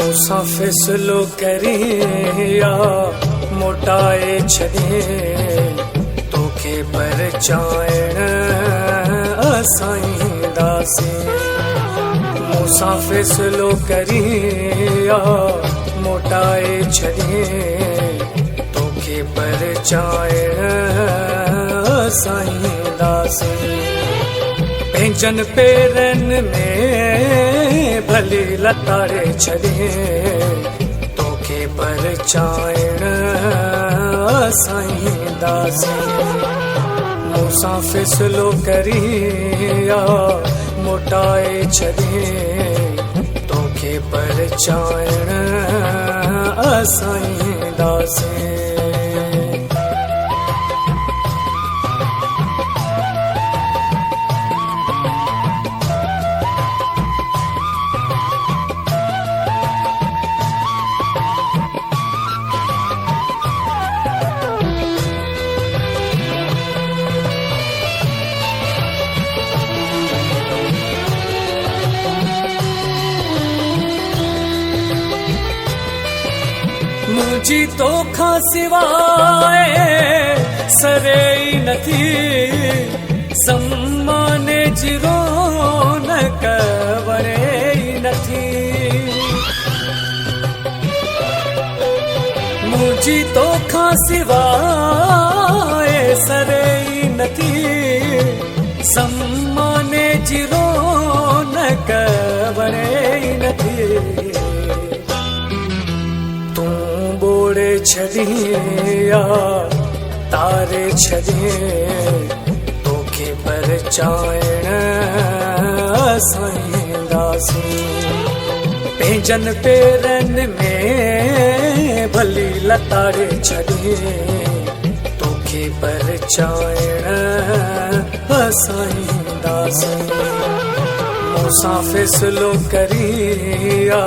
मूंसां फ़ैसिलो करिया मोटाए छॾे तोखे परचाइण असां ईंदासीं। मूंसां फ़ैसिलो करिया मोटाए छॾे तोखे परचाइण असां ईंदासीं। पंहिंजनि पेरनि में भली लताड़े छॾे तोखे परचाइण असां ईंदासीं। मूंसां फ़ैसिलो करिया मोटाए छॾे तोखे परचाइण असां ईंदासीं। मुंहिंजी तोखां सिवाए सरे ई नथी सम्माने जी रौनक वरे ई नथी। मुंहिंजी तोखां सिवाए सरे ई नथी सम्माने जी रौनक वरे ई नथी। बोड़े छॾिया तारे छॾे तोखे परचाइण असां ईंदासीं। पंहिंजनि पेरनि में भली लताड़े छॾे तोखे परचाइण असां ईंदासीं। मूंसां फ़ैसिलो करिया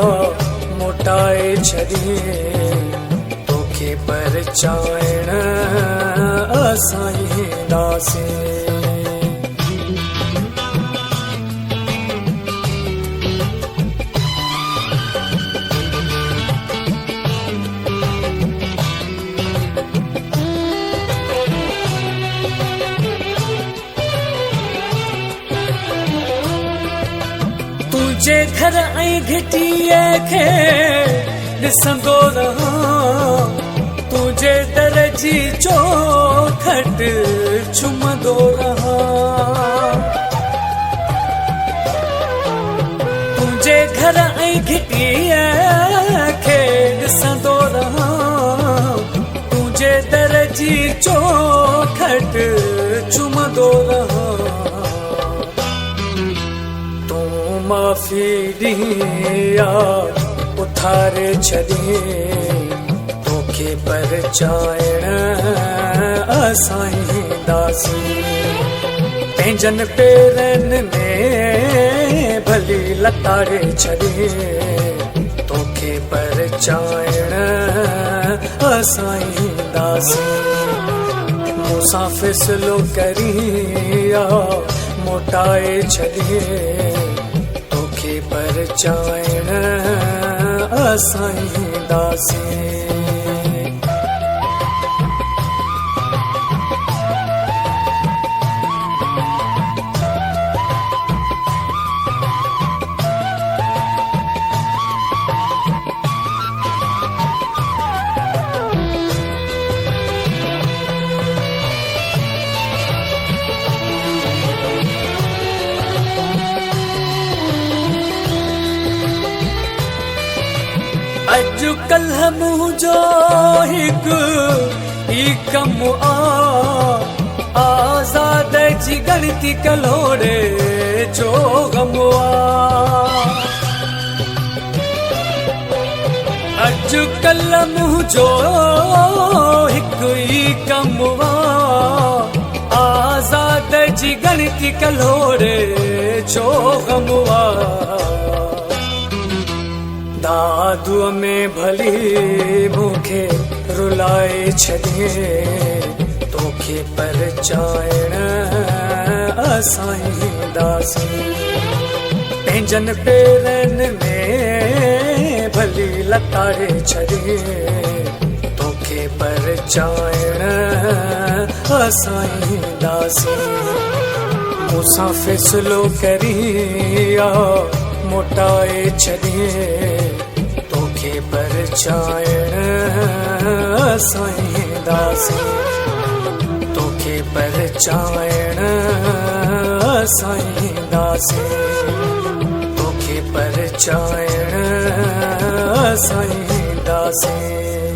मोटाए छॾे तोखे परचाइण असां ईंदासीं। तुंहिंजे घर ऐं घिटीअ खे ॾिसंदो रहां तुंहिंजे दर जी चौखट चुमंदो रहां। तुंहिंजे घर ऐं घिटीअ खे ॾिसंदो रहां तुंहिंजे दर जी चौखट चुमंदो रहां। माफ़ी ॾिया उथारे छॾे तोखे परचाइण असां ईंदासीं। पंहिंजनि पेरनि में भली लताड़े छॾे तोखे परचाइण असां ईंदासीं। मूंसां फ़ैसिलो करिया मोटाए छॾे तोखे परचाइण असां ईंदासीं। अॼुकल्ह मुंहिंजो हिकु ई कमु आज़ाद जी गणती कलोड़े जो ग़मु अॼुकल्ह मुंहिंजो हिकु ई कमु आज़ाद जी गणती कलोड़े जो ग़मु दादूअ में भली मूंखे रुलाए छॾे तोखे परचाइण असां ईंदासीं। पंहिंजनि पेरनि में भली लताड़े छॾे तोखे परचाइण असां ईंदासीं। मूंसां फ़ैसिलो करी आ मोटाए छॾे तोखे परचाइण असां ईंदासीं। तोखे परचाइण असां ईंदासीं। तोखे परचाइण असां ईंदासीं।